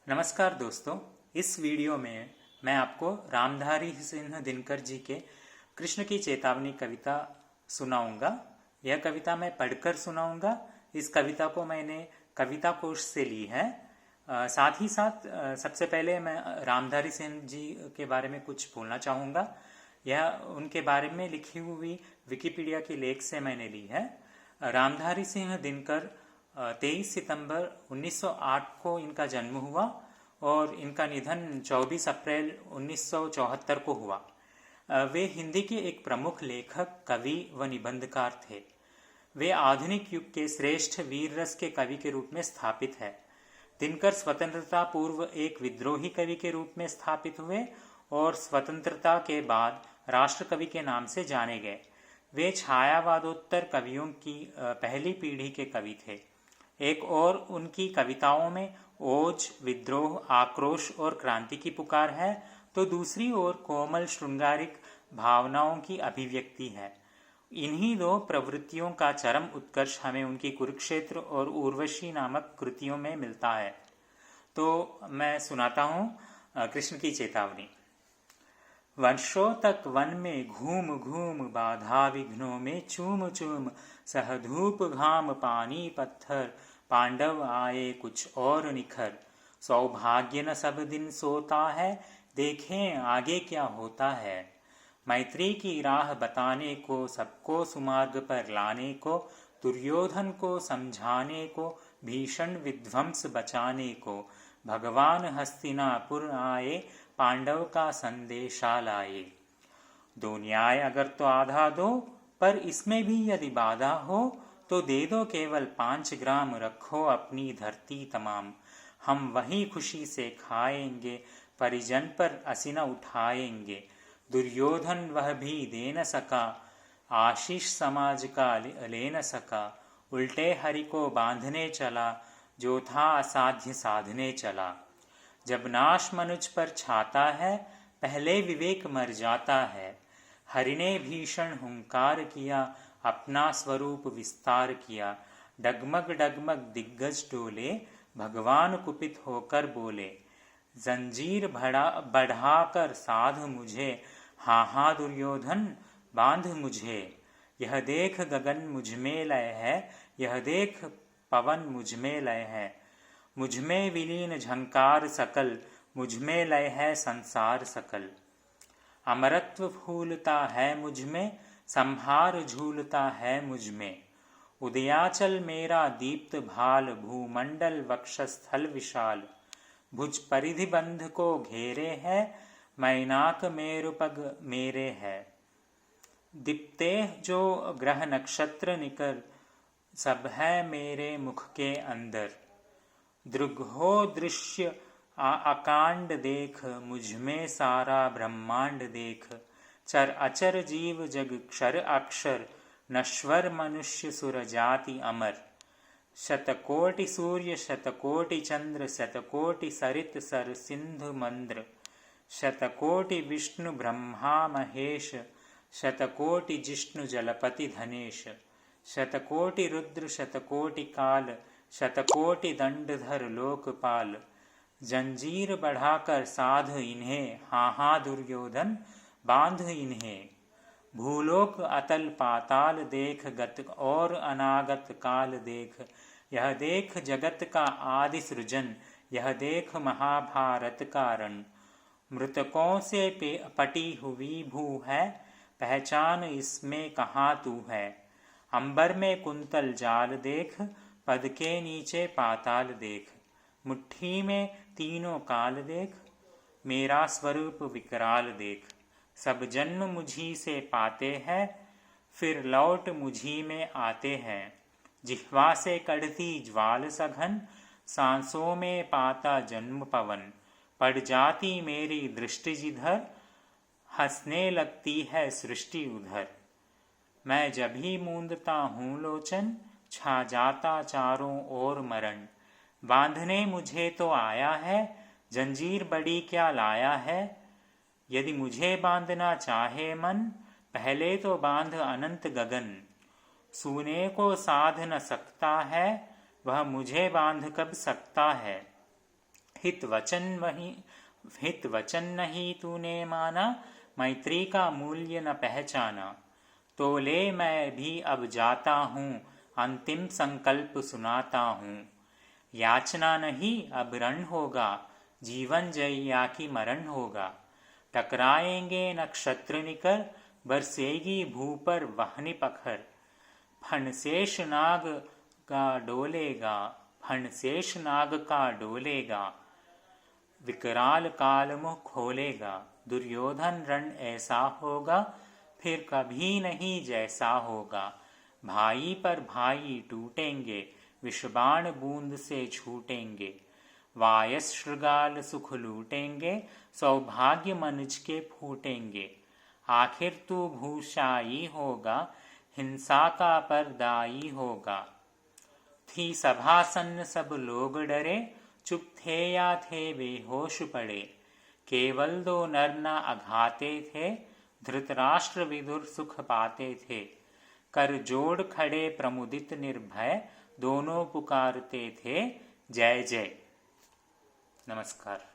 नमस्कार दोस्तों। इस वीडियो में मैं आपको रामधारी सिंह दिनकर जी के कृष्ण की चेतावनी कविता सुनाऊंगा। यह कविता मैं पढ़कर सुनाऊंगा। इस कविता को मैंने कविता कोश से ली है। साथ ही साथ सबसे पहले मैं रामधारी सिंह जी के बारे में कुछ बोलना चाहूँगा। यह उनके बारे में लिखी हुई विकिपीडिया के लेख से मैंने ली है। रामधारी सिंह दिनकर 23 सितंबर 1908 को इनका जन्म हुआ और इनका निधन 24 अप्रैल 1974 को हुआ। वे हिंदी के एक प्रमुख लेखक, कवि व निबंधकार थे। वे आधुनिक युग के श्रेष्ठ वीर रस के कवि के रूप में स्थापित है। दिनकर स्वतंत्रता पूर्व एक विद्रोही कवि के रूप में स्थापित हुए और स्वतंत्रता के बाद राष्ट्र कवि के नाम से जाने गए। वे छायावादोत्तर कवियों की पहली पीढ़ी के कवि थे। एक और उनकी कविताओं में ओज, विद्रोह, आक्रोश और क्रांति की पुकार है, तो दूसरी ओर कोमल श्रृंगारिक भावनाओं की अभिव्यक्ति है। इन्हीं दो प्रवृत्तियों का चरम उत्कर्ष हमें उनकी कुरुक्षेत्र और उर्वशी नामक कृतियों में मिलता है। तो मैं सुनाता हूँ कृष्ण की चेतावनी। वर्षों तक वन में घूम घूम बाधा विघ्नों में चूम चूम सह धूप घाम पानी पत्थर पांडव आए कुछ और निखर। सौभाग्य न सब दिन सोता है, देखें आगे क्या होता है। मैत्री की राह बताने को, सबको सुमार्ग पर लाने को, दुर्योधन को समझाने को, भीषण विध्वंस बचाने को, भगवान हस्तिनापुर आए, पांडव का संदेशा लाए। दो न्याय अगर तो आधा दो, पर इसमें भी यदि बाधा हो, तो दे दो केवल 5 ग्राम, रखो अपनी धरती तमाम। हम वही खुशी से खाएंगे, परिजन पर असीना उठाएंगे। दुर्योधन वह भी दे न सका, आशीष समाज का ले न सका। उल्टे हरि को बांधने चला, जो था असाध्य साधने चला। जब नाश मनुज पर छाता है, पहले विवेक मर जाता है। हरि ने भीषण हुंकार किया, अपना स्वरूप विस्तार किया। डगमग डगमग दिग्गज डोले, भगवान कुपित होकर बोले। जंजीर बढ़ाकर साध मुझे, हाँ हाँ दुर्योधन बांध मुझे। यह देख गगन मुझमें लय है, यह देख पवन मुझमें लय है। मुझमें विलीन झंकार सकल, मुझमें लय है संसार सकल। अमरत्व फूलता है मुझमें, संहार झूलता है मुझमें। उदयाचल मेरा दीप्त भाल, भूमंडल वक्षस्थल विशाल। भुज परिधि बंध को घेरे है, मैनाक मेरुपग मेरे है। दीप्ते जो ग्रह नक्षत्र निकर, सब है मेरे मुख के अंदर। दृग्हो दृश्य अकांड देख, मुझमें सारा ब्रह्मांड देख। चर अचर जीव जग क्षर अक्षर, नश्वर मनुष्य सुर जाति अमर। शतकोटि सूर्य शतकोटि चंद्र, शतकोटि सरित सर सिंधु मंद्र। शतकोटि विष्णु ब्रह्मा महेश, शतकोटि जिष्णु जलपति धनेश। शतकोटि रुद्र शतकोटि काल, शतकोटि दंडधर लोकपाल। जंजीर बढ़ाकर साध इन्हें, हाँ हाँ दुर्योधन बांध इन्हें। भूलोक अतल पाताल देख, गत और अनागत काल देख। यह देख जगत का आदि सृजन, यह देख महाभारत का रण। मृतकों से पटी हुई भू है, पहचान इसमें कहाँ तू है। अंबर में कुंतल जाल देख, पद के नीचे पाताल देख। मुट्ठी में तीनों काल देख, मेरा स्वरूप विकराल देख। सब जन्म मुझी से पाते हैं, फिर लौट मुझी में आते हैं। जिह्वा से कढ़ती ज्वाल सघन, सांसों में पाता जन्म पवन। पड़ जाती मेरी दृष्टि जिधर, हंसने लगती है सृष्टि उधर। मैं जब ही मूंदता हूँ लोचन, छा जाता चारों ओर मरण। बांधने मुझे तो आया है, जंजीर बड़ी क्या लाया है। यदि मुझे बांधना चाहे मन, पहले तो बांध अनंत गगन। सूने को साध न सकता है, वह मुझे बांध कब सकता है। हित वचन नहीं तूने माना, मैत्री का मूल्य न पहचाना। तो ले मैं भी अब जाता हूँ, अंतिम संकल्प सुनाता हूँ। याचना नहीं अब रण होगा, जीवन जय या कि मरण होगा। टकराएंगे नक्षत्र निकर, बरसेगी भू पर वहनी पखर। फणशेष नाग का डोलेगा, फणशेष नाग का डोलेगा। विकराल काल मुँह खोलेगा, दुर्योधन रण ऐसा होगा, फिर कभी नहीं जैसा होगा। भाई पर भाई टूटेंगे, विषबाण बूंद से छूटेंगे। वायस श्रृगाल सुख लूटेंगे, सौभाग्य मनुज के फूटेंगे। आखिर तू भूषाई होगा, हिंसा का परदाई होगा। थी सभासन्न सब लोग डरे, चुप थे या थे बेहोश पड़े। केवल 2 नर न अघाते थे, धृतराष्ट्र विदुर सुख पाते थे। कर जोड़ खड़े प्रमुदित निर्भय, दोनों पुकारते थे जय जय। नमस्कार।